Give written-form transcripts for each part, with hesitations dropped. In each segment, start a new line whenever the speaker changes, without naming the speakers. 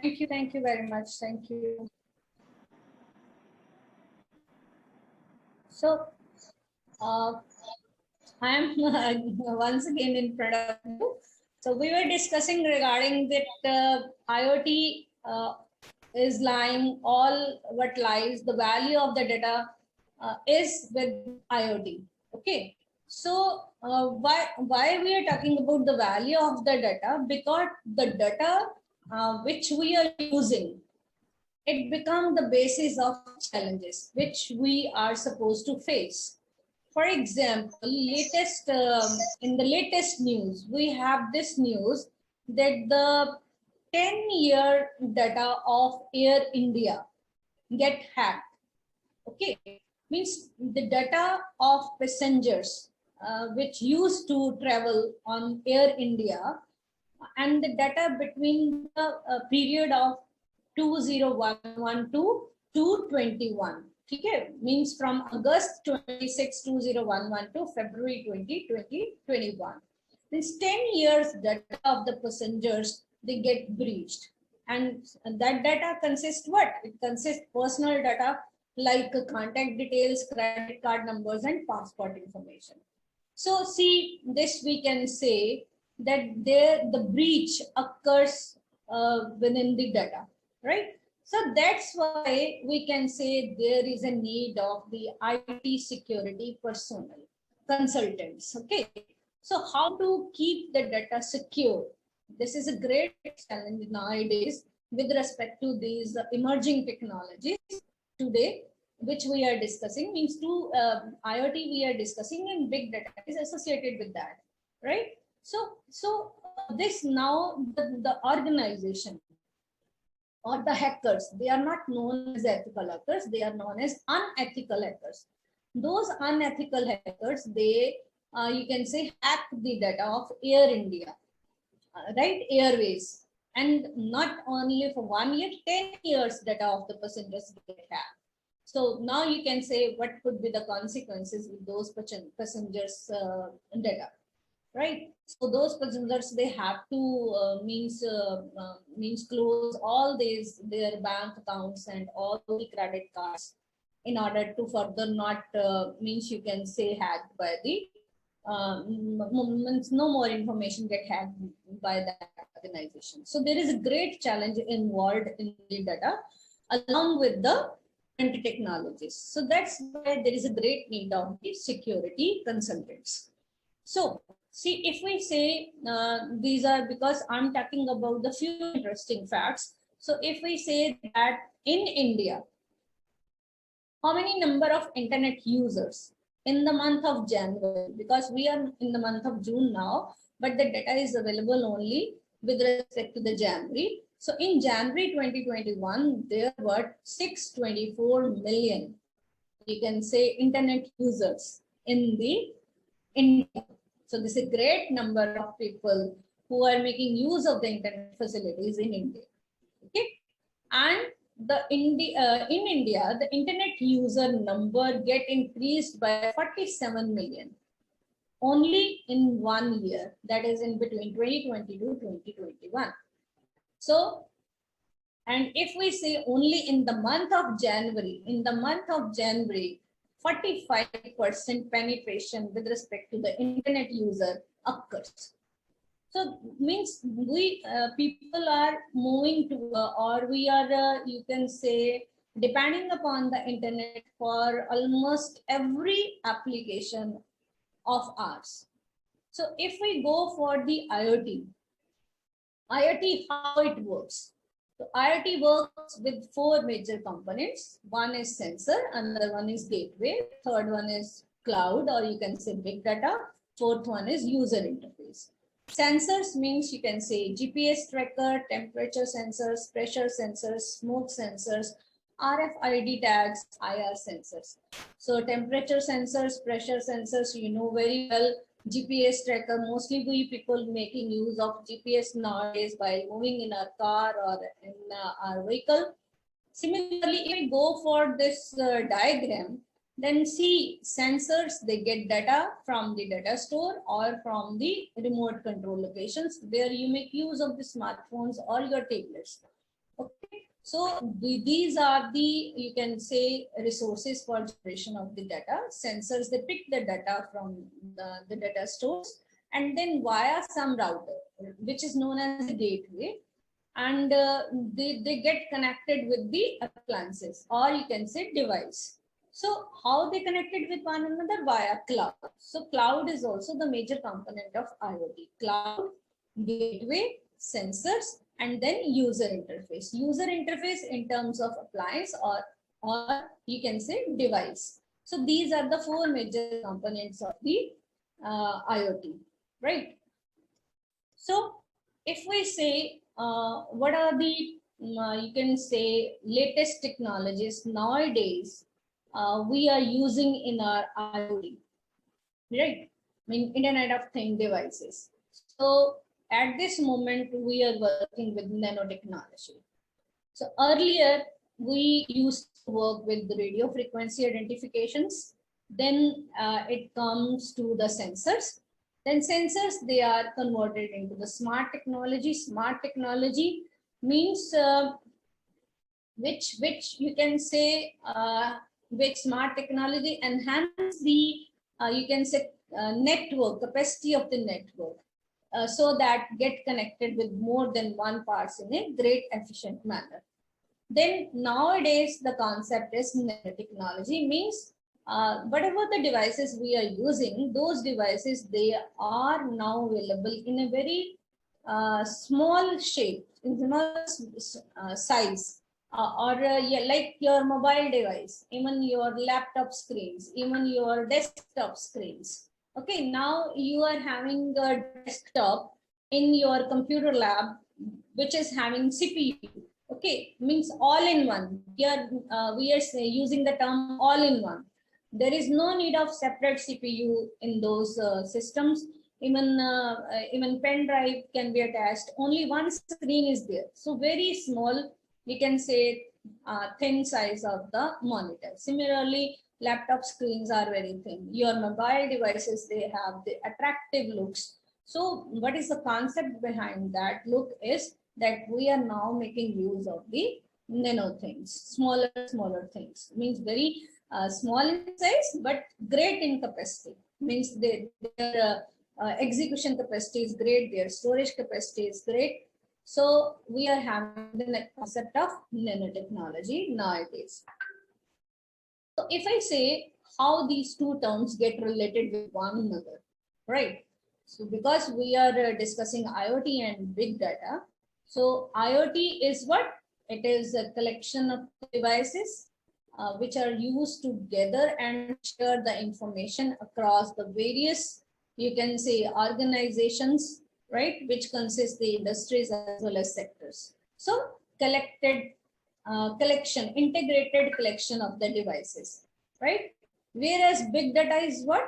Thank you very much. Thank you. So, uh, I am once again in front of you. So, we were discussing regarding that IoT is lying, all what lies, the value of the data is with IoT. Okay. So, why we are talking about the value of the data? Because the data which we are using, it becomes the basis of challenges which we are supposed to face. For example, latest in the latest news, we have this news that the 10-year data of Air India get hacked. Okay, means the data of passengers which used to travel on Air India and the data between the period of 2011 to 221. Okay, means from August 26, 2011 to February 20, 2021. Means 10 years data of the passengers, they get breached. And that data consists what? It consists personal data like contact details, credit card numbers, and passport information. So see, this we can say that the breach occurs within the data, right? So that's why we can say there is a need of the IT security personnel, consultants. Okay. So how to keep the data secure? This is a great challenge nowadays with respect to these emerging technologies today, which we are discussing. Means to IoT we are discussing, and big data is associated with that, right? So this now the organization or the hackers, they are not known as ethical hackers, they are known as unethical hackers. Those unethical hackers, they you can say hack the data of Air India, right? Airways, and not only for 1 year, 10 years data of the passengers get hacked. So now you can say what could be the consequences with those passengers data, right? So those passengers, they have to means close all these their bank accounts and all the credit cards in order to further not means you can say hacked by the means no more information get hacked by that organization. So there is a great challenge involved in the data along with the different technologies. So that's why there is a great need of the security consultants. So see, if we say these are, because I'm talking about the few interesting facts. So if we say that in India, how many number of internet users in the month of January, because we are in the month of June now, but the data is available only with respect to the January. So in January 2021, there were 624 million, you can say, internet users in the India. So this is a great number of people who are making use of the internet facilities in India. Okay, and in India, the internet user number get increased by 47 million only in 1 year. That is in between 2020 to 2021. So, and if we say only in the month of January, 45% penetration with respect to the internet user occurs. So means we people are moving to or we are you can say depending upon the internet for almost every application of ours. So if we go for the IoT, how it works? So IoT works with 4 major components. One is sensor, another one is gateway, third one is cloud, or you can say big data, fourth one is user interface. Sensors means you can say GPS tracker, temperature sensors, pressure sensors, smoke sensors, RFID tags, IR sensors. So temperature sensors, pressure sensors, you know very well. GPS tracker, mostly we people making use of GPS nowadays while moving in our car or in our vehicle. Similarly, if we go for this diagram, then see sensors, they get data from the data store or from the remote control locations where you make use of the smartphones or your tablets. So these are the, you can say, resources for generation of the data. Sensors, they pick the data from the data stores, and then via some router, which is known as the gateway, and they get connected with the appliances, or you can say device. So how they connected with one another? Via cloud. So cloud is also the major component of IoT. Cloud, gateway, sensors, and then user interface. User interface in terms of appliance, or you can say device. So these are the four major components of the IoT, right? So if we say what are the you can say latest technologies nowadays we are using in our IoT, right? I mean, Internet of Things devices. So at this moment, we are working with nanotechnology. So earlier, we used to work with the radio frequency identifications. Then it comes to the sensors. Then sensors, they are converted into the smart technology. Smart technology means which you can say which smart technology enhance the you can say network capacity of the network, so that get connected with more than one parts in a great efficient manner. Then nowadays the concept is nanotechnology, means whatever the devices we are using, those devices, they are now available in a very small shape, in small size, yeah, like your mobile device, even your laptop screens, even your desktop screens. Okay, now you are having a desktop in your computer lab, which is having CPU. Okay, means all in one. Here we are using the term all in one. There is no need of separate CPU in those systems. Even pen drive can be attached. Only one screen is there. So very small, we can say thin size of the monitor. Similarly, laptop screens are very thin. Your mobile devices, they have the attractive looks. So what is the concept behind that look is that we are now making use of the nano things, smaller things. Means very small in size, but great in capacity. Means their execution capacity is great, their storage capacity is great. So we are having the concept of nanotechnology nowadays. So if I say how these two terms get related with one another, right? So because we are discussing IoT and big data, so IoT is what? It is a collection of devices which are used to gather and share the information across the various, you can say, organizations, right? Which consist the industries as well as sectors. So integrated collection of the devices, right? Whereas big data is what?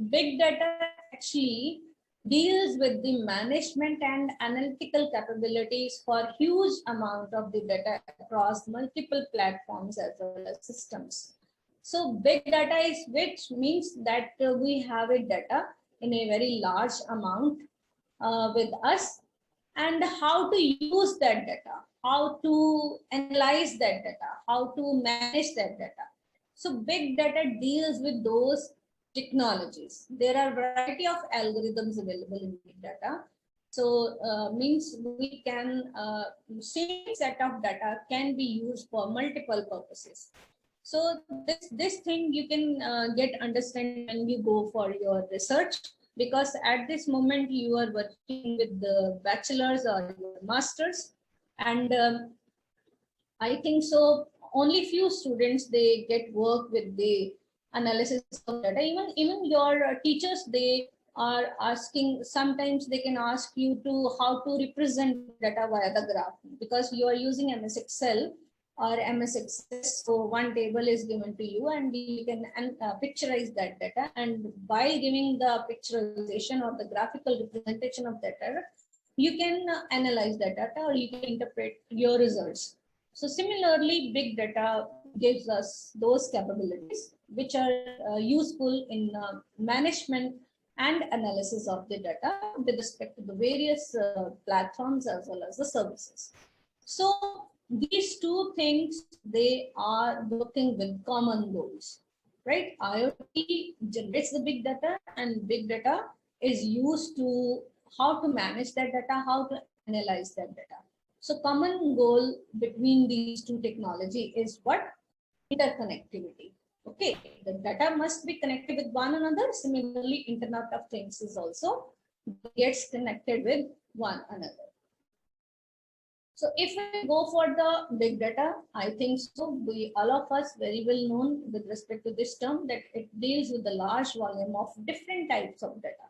Big data actually deals with the management and analytical capabilities for huge amount of the data across multiple platforms as well as systems. So big data is which means that we have a data in a very large amount with us, and how to use that data, how to analyze that data, how to manage that data. So big data deals with those technologies. There are variety of algorithms available in big data. So means we can same set of data can be used for multiple purposes. So this thing you can get understand when you go for your research, because at this moment you are working with the bachelor's or your master's, and I think so only few students they get work with the analysis of data. Even your teachers, they are asking, sometimes they can ask you to how to represent data via the graph, because you are using MS Excel or MS Access. So one table is given to you and you can picturize that data, and by giving the picturization or the graphical representation of that data, you can analyze that data or you can interpret your results. So similarly, big data gives us those capabilities which are useful in management and analysis of the data with respect to the various platforms as well as the services. So these two things, they are working with common goals, right? IoT generates the big data, and big data is used to how to manage that data, how to analyze that data. So common goal between these two technology is what? Interconnectivity. Okay, the data must be connected with one another. Similarly, Internet of Things is also gets connected with one another. So if we go for the big data, I think so. We all of us very well known with respect to this term that it deals with the large volume of different types of data,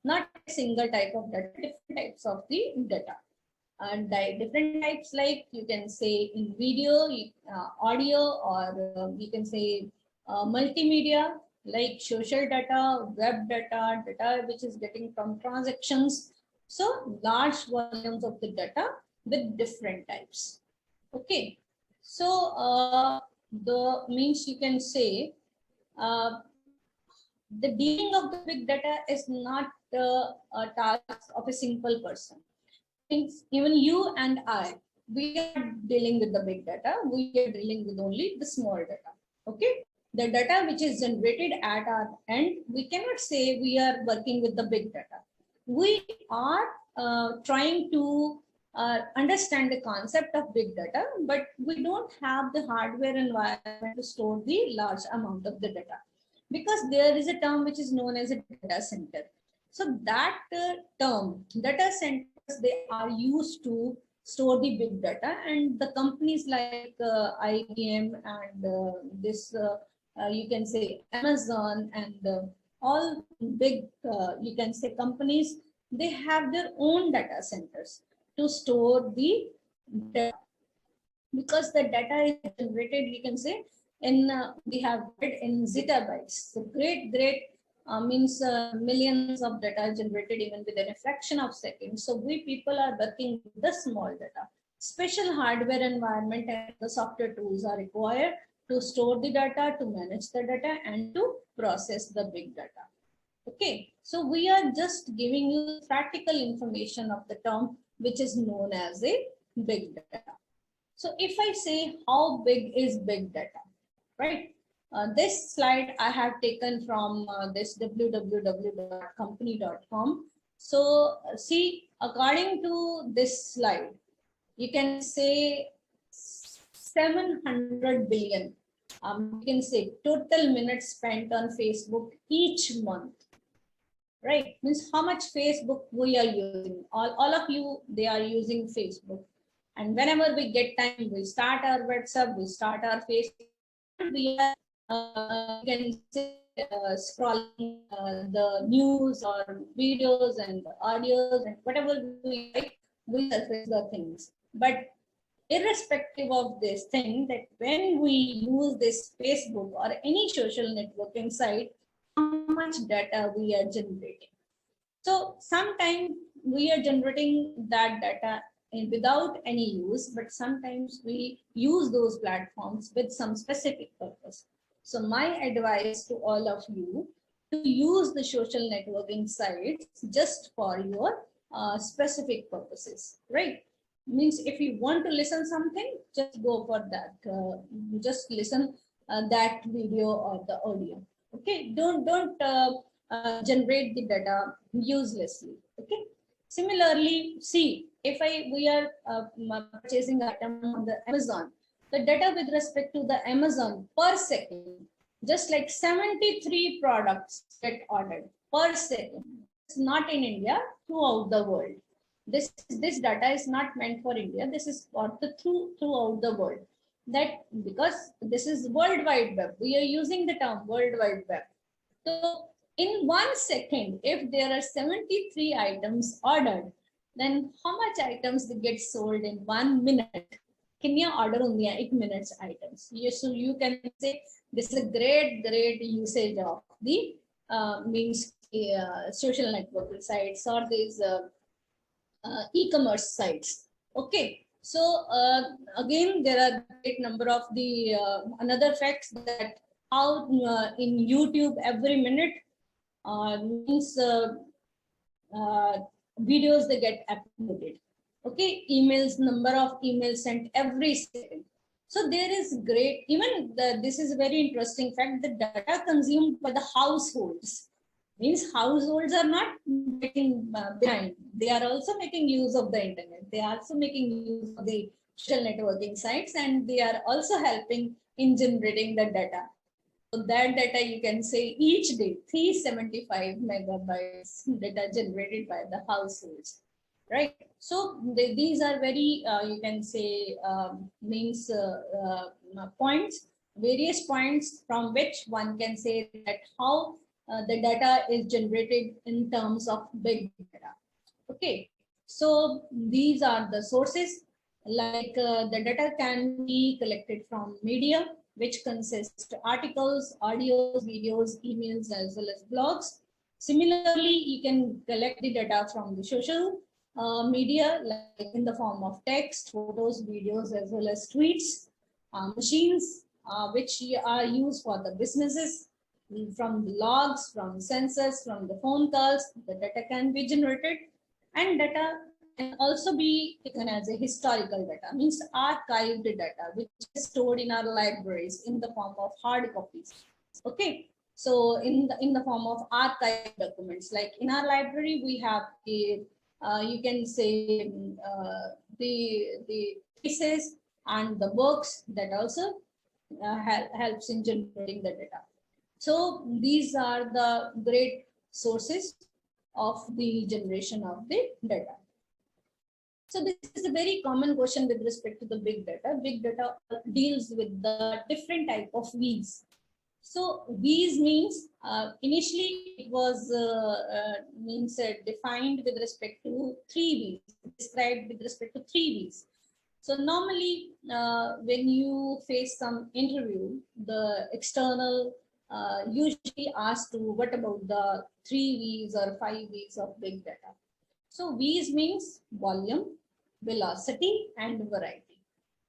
not a single type of data, different types of the data. And different types, like you can say in video, audio, or you can say multimedia, like social data, web data, data which is getting from transactions. So large volumes of the data with different types. Okay, so the means you can say uh, the dealing of the big data is not a task of a simple person. Even you and I, we are dealing with the big data. We are dealing with only the small data. Okay, the data which is generated at our end, we cannot say we are working with the big data. We are trying to understand the concept of big data, but we don't have the hardware environment to store the large amount of the data, because there is a term which is known as a data center. So that term, data centers, they are used to store the big data, and the companies like IBM and you can say Amazon and all big you can say companies, they have their own data centers to store the data, because the data is generated, you can say, in we have read in zettabytes. So great means millions of data generated even within a fraction of seconds. So we people are working with the small data. Special hardware environment and the software tools are required to store the data, to manage the data, and to process the big data. Okay, so we are just giving you practical information of the term which is known as a big data. So if I say how big is big data, right? This slide I have taken from this www.company.com. So see, according to this slide, you can say 700 billion. You can say total minutes spent on Facebook each month, right? Means how much Facebook we are using. All of you, they are using Facebook. And whenever we get time, we start our WhatsApp, we start our Facebook, we are you can say scrolling the news or videos and audios and whatever we like, we surface the things. But irrespective of this thing, that when we use this Facebook or any social networking site, how much data we are generating. So sometimes we are generating that data without any use, but sometimes we use those platforms with some specific purpose. So my advice to all of you, to use the social networking sites just for your specific purposes, right? Means if you want to listen something, just go for that. Just listen that video or the audio. Okay, don't generate the data uselessly. Okay. Similarly, see, if we are purchasing item on the Amazon, the data with respect to the Amazon per second, just like 73 products get ordered per second. It's not in India, throughout the world. This data is not meant for India. This is for the throughout the world. That because this is World Wide Web, we are using the term World Wide Web. So in 1 second, if there are 73 items ordered, then how much items get sold in 1 minute? Can you order only 8 minutes items? So you can say this is a great usage of the means social networking sites or these e-commerce sites. Okay. So again, there are great number of the another facts that how in YouTube every minute means videos they get uploaded. Okay, emails, number of emails sent every second. So there is great, even this is a very interesting fact, the data consumed by the households, means households are not getting behind. They are also making use of the internet. They are also making use of the social networking sites, and they are also helping in generating the data. So that data, you can say each day 375 megabytes data generated by the households, right? So these are very, you can say, means points, various points from which one can say that how the data is generated in terms of big data. Okay, so these are the sources. Like the data can be collected from media, which consists articles, audios, videos, emails, as well as blogs. Similarly, you can collect the data from the social media, like in the form of text, photos, videos, as well as tweets, machines, which are used for the businesses, from the logs, from sensors, from the phone calls, the data can be generated. And data can also be taken as a historical data, means archived data, which is stored in our libraries in the form of hard copies. Okay, so in the form of archived documents, like in our library, we have a you can say the pieces and the books that also helps in generating the data. So these are the great sources of the generation of the data. So this is a very common question with respect to the big data. Big data deals with the different type of V's. So V's means initially it was means defined with respect to three V's, described with respect to three V's. So normally when you face some interview, the external usually asks to what about the three V's or five V's of big data. So V's means volume, velocity, and variety.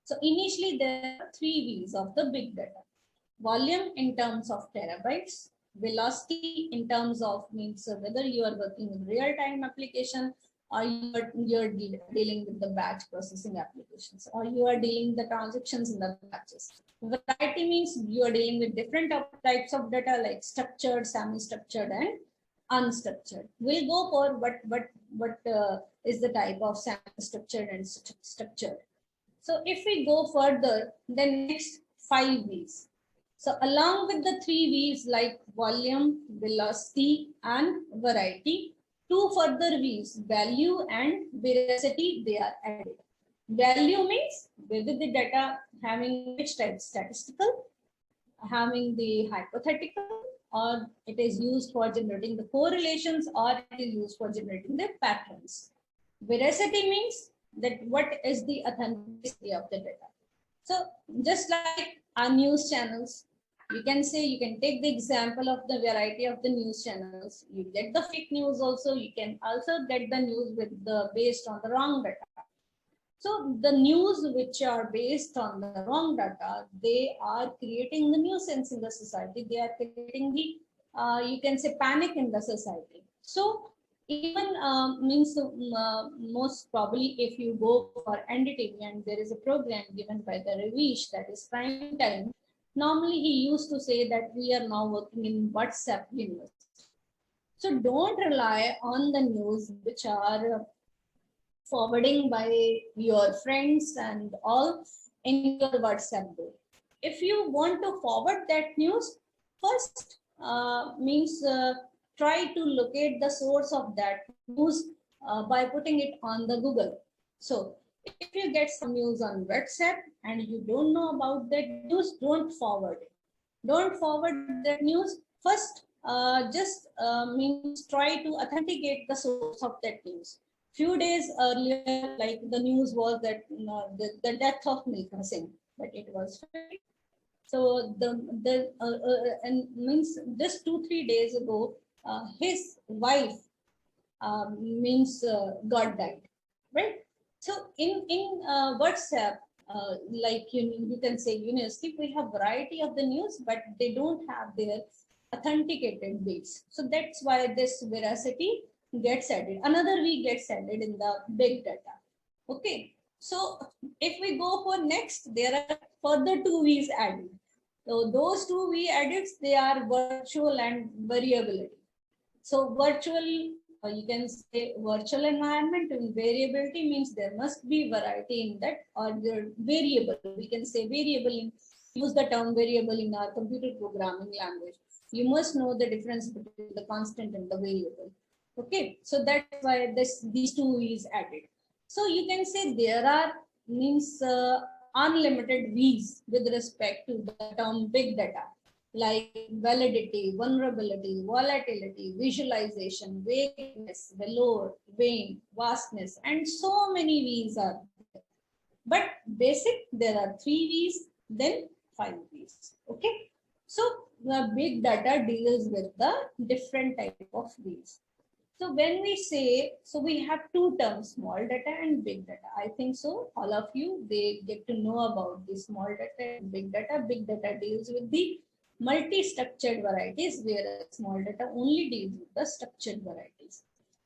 So initially there are three V's of the big data. Volume in terms of terabytes, velocity in terms of means whether you are working with real-time application or you're dealing with the batch processing applications, or you are dealing the transactions in the batches. Variety means you are dealing with different types of data like structured, semi-structured, and unstructured. We'll go for what is the type of semi-structured and structured. So if we go further, then next five V's. So along with the three V's like volume, velocity, and variety, two further V's, value and veracity, they are added. Value means whether the data having which type, statistical, having the hypothetical, or it is used for generating the correlations, or it is used for generating the patterns. Veracity means that what is the authenticity of the data. So just like our news channels, you can say, you can take the example of the variety of the news channels. You get the fake news also. You can also get the news with the based on the wrong data. So the news which are based on the wrong data, they are creating the nuisance in the society. They are creating the, you can say, panic in the society. So even means most probably if you go for NDTV and there is a program given by the Ravish, that is prime time, normally he used to say that we are now working in WhatsApp universe. So don't rely on the news which are forwarding by your friends and all in your WhatsApp group. If you want to forward that news, first means try to locate the source of that news by putting it on the Google. So if you get some news on WhatsApp and you don't know about that news, don't forward it. Don't forward that news. First, just means try to authenticate the source of that news. Few days earlier, like the news was that the death of Milkha Singh, but it was fake. So and means just 2-3 days ago, his wife means got died, right? So in WhatsApp, like you can say university, we have variety of the news, but they don't have their authenticated bits. So that's why this veracity gets added. Another V gets added in the big data. Okay. So if we go for next, there are further two V's added. So those two V edits, they are virtual and variability. So virtual, you can say virtual environment, and variability means there must be variety in that, or the variable. We can say variable in, use the term variable in our computer programming language. You must know the difference between the constant and the variable. Okay, so that's why these two is added. So you can say there are means unlimited V's with respect to the term big data, like validity, vulnerability, volatility, visualization, vagueness, velour, vein, vastness, and so many V's are there. But basic, there are three V's, then five V's. Okay. So the big data deals with the different type of V's. So when we say, so we have two terms, small data and big data. I think so all of you, they get to know about the small data and big data. Big data deals with the multi-structured varieties, whereas small data only deals with the structured varieties.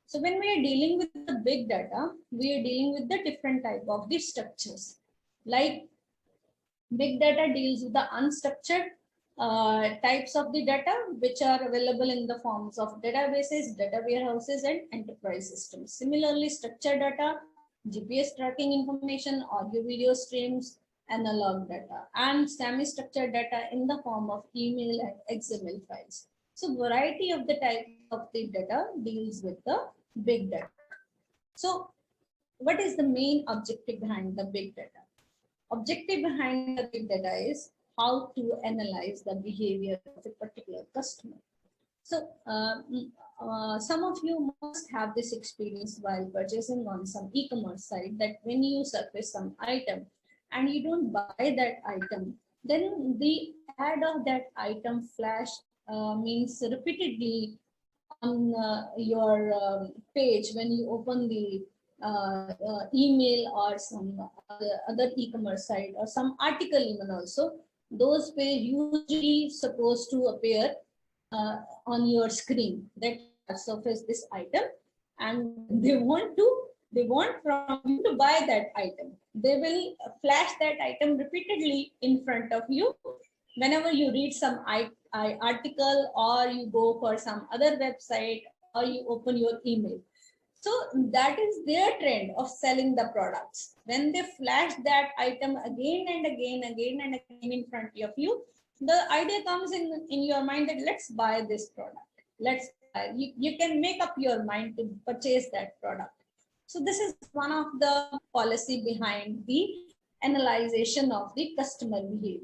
So when we are dealing with the big data, we are dealing with the different type of the structures. Like big data deals with the unstructured types of the data, which are available in the forms of databases, data warehouses, and enterprise systems. Similarly, structured data, GPS tracking information, audio video streams, analog data, and semi-structured data in the form of email and XML files. So variety of the type of the data deals with the big data. So what is the main objective behind the big data? Objective behind the big data is how to analyze the behavior of a particular customer. So some of you must have this experience while purchasing on some e-commerce site, that when you surface some item and you don't buy that item, then the ad of that item flash means repeatedly on your page when you open the email or some other e-commerce site or some article even also. Those page usually supposed to appear on your screen that surface this item, and they want from you to buy that item. They will flash that item repeatedly in front of you whenever you read some article, or you go for some other website, or you open your email. So that is their trend of selling the products. When they flash that item again and again, in front of you, the idea comes in your mind that let's buy this product. Let's you can make up your mind to purchase that product. So this is one of the policy behind the analyzation of the customer behavior.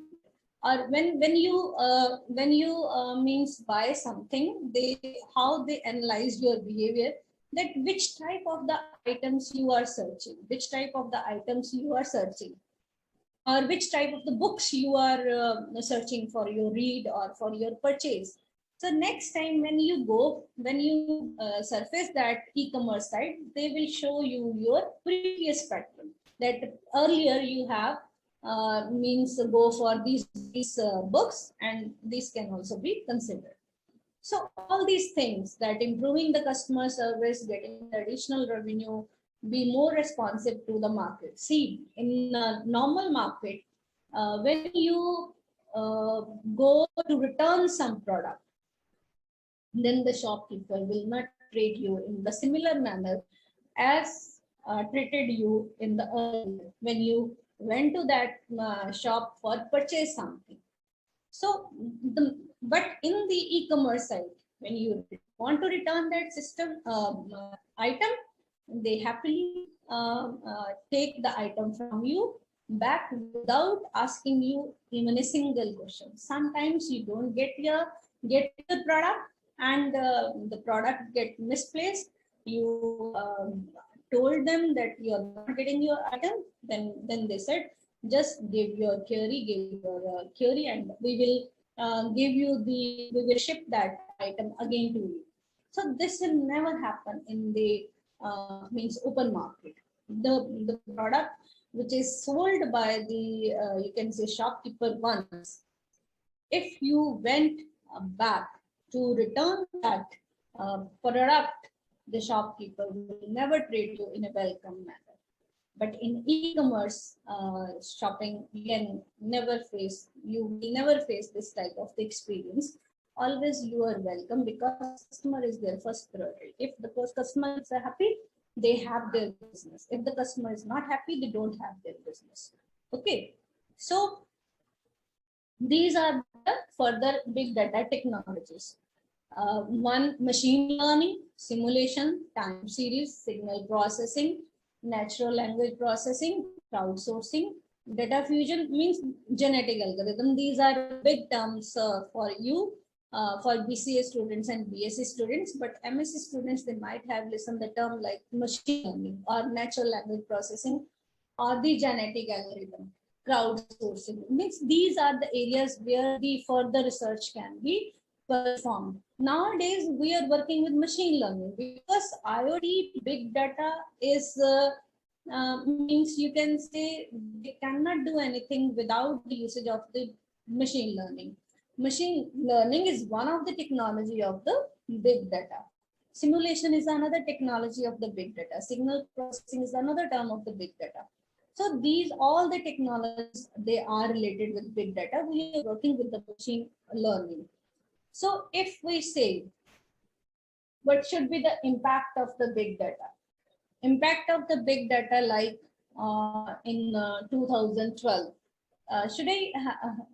Or when you means buy something, they how they analyze your behavior, that which type of the items you are searching, which type of the items you are searching, or which type of the books you are searching for your read or for your purchase. So next time when you go, when you surface that e-commerce site, they will show you your previous pattern, that earlier you have means go for these books, and these can also be considered. So all these things, that improving the customer service, getting additional revenue, be more responsive to the market. See, in a normal market, when you go to return some product, then the shopkeeper will not treat you in the similar manner as treated you in the earlier when you went to that shop for purchase something. So, but in the e-commerce site, when you want to return that system item, they happily take the item from you back without asking you even a single question. Sometimes you don't get the product, and the product get misplaced. You told them that you are not getting your item. Then they said, just give your query, and we will we will ship that item again to you. So this will never happen in the means open market. The product which is sold by the you can say shopkeeper once, if you went back to return that product, the shopkeeper will never treat you in a welcome manner. But in e-commerce shopping, you will never face this type of the experience. Always you are welcome, because customer is their first priority. If the customer is happy, they have their business. If the customer is not happy, they don't have their business. Okay, so these are the further big data technologies. One, machine learning, simulation, time series, signal processing, natural language processing, crowdsourcing. Data fusion means genetic algorithm. These are big terms for you, for BCA students and BSc students, but MSc students, they might have listened the term like machine learning or natural language processing or the genetic algorithm. Crowdsourcing means these are the areas where the further research can be performed. Nowadays, we are working with machine learning because IoT big data is means you can say they cannot do anything without the usage of the machine learning. Machine learning is one of the technology of the big data. Simulation is another technology of the big data. Signal processing is another term of the big data. So these all the technologies, they are related with big data. We are working with the machine learning. So if we say, what should be the impact of the big data? Impact of the big data, like in 2012.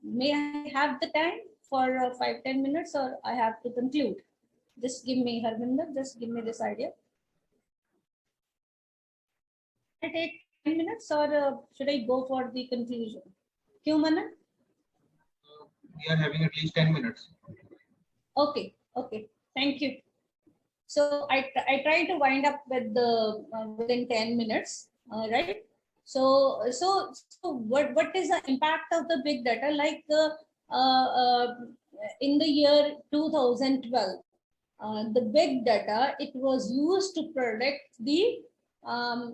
May I have the time for 5-10 minutes, or I have to conclude? Just give me, Harvinder, just give me this idea. Should I take 10 minutes, or should I go for the conclusion? Kyun, Manan?
We are having at least 10 minutes.
Okay, okay, thank you. So I try to wind up with the within 10 minutes, right? So what is the impact of the big data? Like in the year 2012, the big data, it was used to predict the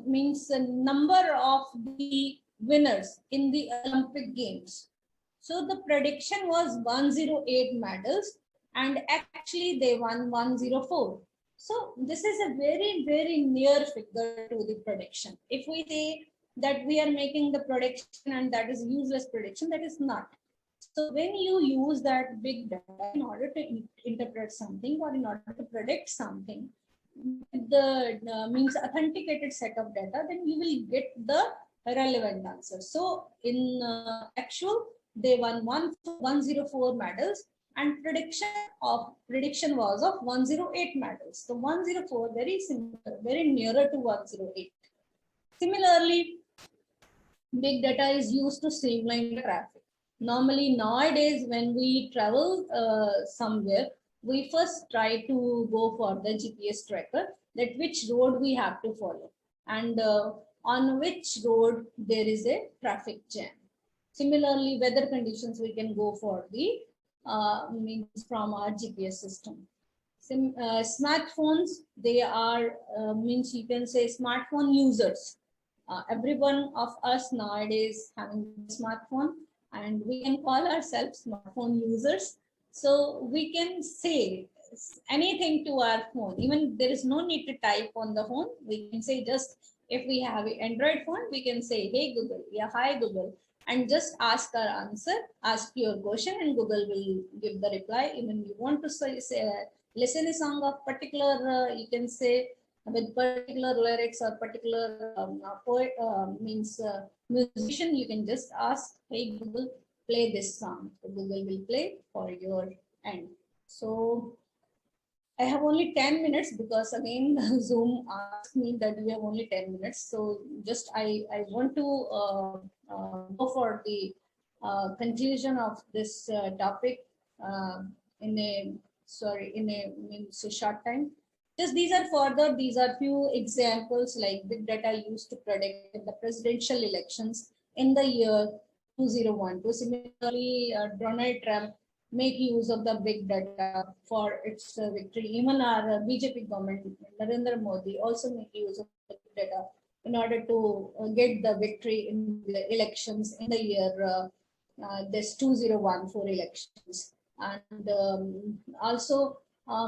means the number of the winners in the Olympic Games. So the prediction was 108 medals, and actually they won 104. So this is a very, very near figure to the prediction. If we say that we are making the prediction and that is useless prediction, that is not. So when you use that big data in order to interpret something or in order to predict something, the means authenticated set of data, then you will get the relevant answer. So in actual, they won 104 medals, and prediction was of 108 medals. So 104, very similar, very nearer to 108. Similarly, big data is used to streamline the traffic. Normally nowadays, when we travel somewhere, we first try to go for the GPS tracker, that which road we have to follow and on which road there is a traffic jam. Similarly, weather conditions, we can go for the means from our GPS system. Smartphones, they are means you can say smartphone users. Everyone of us nowadays having a smartphone, and we can call ourselves smartphone users. So we can say anything to our phone. Even there is no need to type on the phone. We can say, just if we have an Android phone, we can say, hey Google, yeah, hi Google, and just ask our answer, ask your question, and Google will give the reply. Even you want to say listen a song of particular, you can say with particular lyrics or particular poet, means musician, you can just ask, hey Google, play this song. So Google will play for your end. So I have only 10 minutes because again Zoom asked me that we have only 10 minutes. So just I want to go for the conclusion of this topic in a means a short time. Just these are few examples like big data used to predict the presidential elections in the year 2012. Similarly, Donald Trump make use of the big data for its victory. Even our BJP government, Narendra Modi, also make use of the big data in order to get the victory in the elections in the year this 2014 elections. And also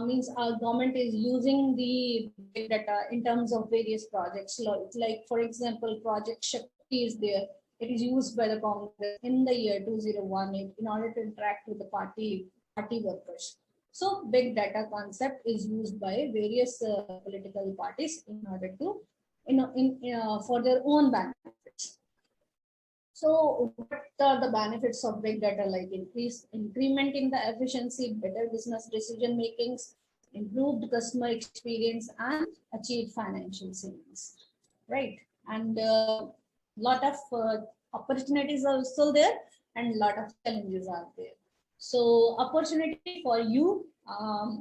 means our government is using the big data in terms of various projects. Like for example, Project Shakti is there. It is used by the Congress in the year 2018 in order to interact with the party workers. So big data concept is used by various political parties in order to, for their own benefits. So what are the benefits of big data? Like increment in the efficiency, better business decision makings, improved customer experience, and achieve financial savings, right? And lot of opportunities are still there, and lot of challenges are there. So opportunity for you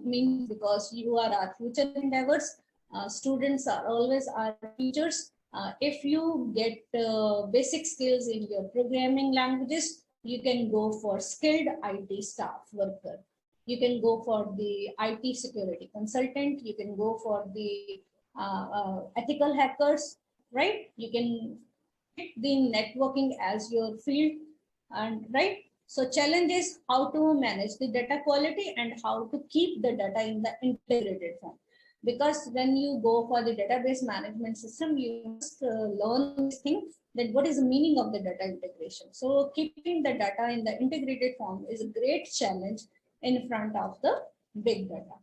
means because you are our future endeavors. Students are always our teachers. If you get basic skills in your programming languages, you can go for skilled IT staff worker. You can go for the IT security consultant. You can go for the ethical hackers, right? You can pick the networking as your field, and right. So challenge is how to manage the data quality and how to keep the data in the integrated form. Because when you go for the database management system, you must learn this thing, that what is the meaning of the data integration. So keeping the data in the integrated form is a great challenge in front of the big data.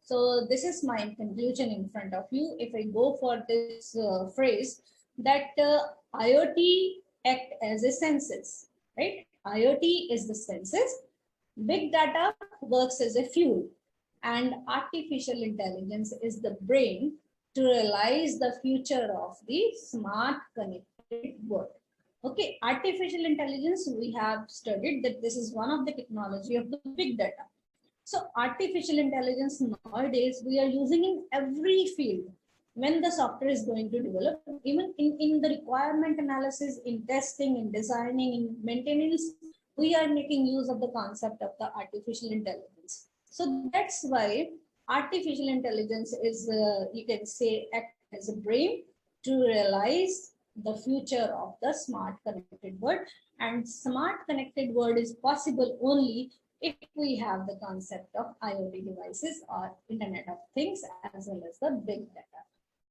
So this is my conclusion in front of you. If I go for this phrase that IoT act as a census, right? IoT is the census, big data works as a fuel, and artificial intelligence is the brain to realize the future of the smart connected world. Okay, artificial intelligence, we have studied that this is one of the technology of the big data. So artificial intelligence nowadays we are using in every field. When the software is going to develop, even in the requirement analysis, in testing, in designing, in maintenance, we are making use of the concept of the artificial intelligence. So that's why artificial intelligence is, you can say, act as a brain to realize the future of the smart connected world. And smart connected world is possible only if we have the concept of IoT devices or Internet of Things as well as the big data.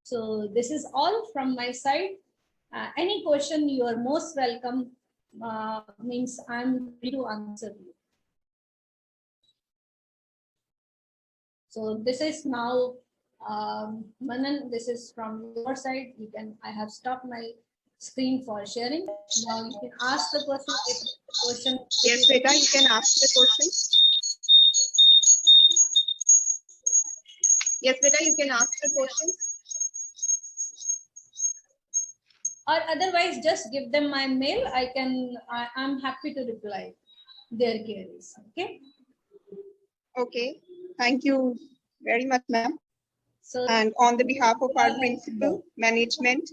So this is all from my side. Any question, you are most welcome. Means I'm ready to answer you. So this is now, Manan, this is from your side. You can, I have stopped my screen for sharing. Now you can ask the question.
Yes, Veda, you can ask the question. Yes, Veda, you can ask the question.
Or otherwise, just give them my mail. I'm happy to reply their queries. Okay.
Okay. Thank you very much, ma'am.
So,
and on the behalf of our principal, management,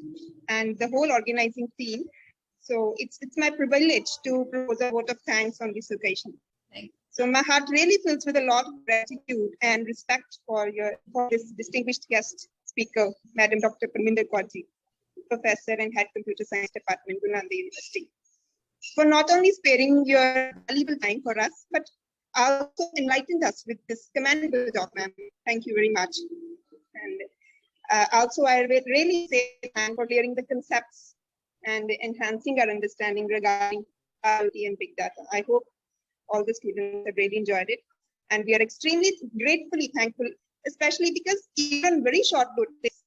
and the whole organizing team, so it's my privilege to propose a vote of thanks on this occasion. So my heart really fills with a lot of gratitude and respect for this distinguished guest speaker, Madam Dr. Parminder Kaurji, Professor and Head Computer Science Department, Guru Nanak University, for not only sparing your valuable time for us, but also enlightened us with this commendable talk, ma'am. Thank you very much. And also, I really say thanks for clearing the concepts and enhancing our understanding regarding IoT and big data. I hope all the students have really enjoyed it. And we are extremely gratefully thankful, especially because even very short notice,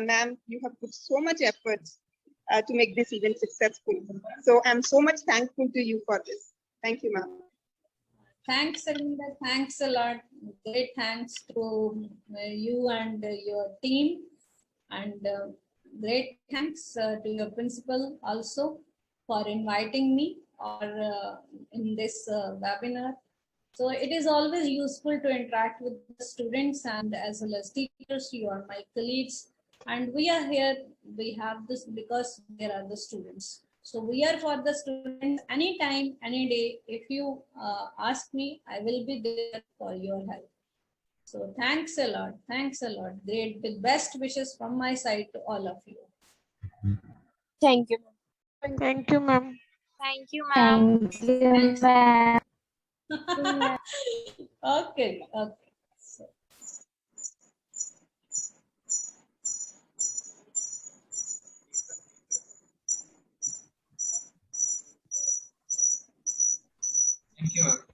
ma'am, you have put so much effort to make this event successful. So I'm so much thankful to you for this. Thank you, ma'am.
Thanks, Arvinda. Thanks a lot. Great thanks to you and your team. And great thanks to your principal also for inviting me in this webinar. So it is always useful to interact with the students and as well as teachers. You are my colleagues. And we are here, we have this because there are the students. So we are for the students anytime, any day. If you ask me, I will be there for your help. So thanks a lot. Thanks a lot. Great. With best wishes from my side to all of you.
Thank you.
Thank you, ma'am.
Thank you, ma'am.
Okay. Okay.
Thank you, ma'am.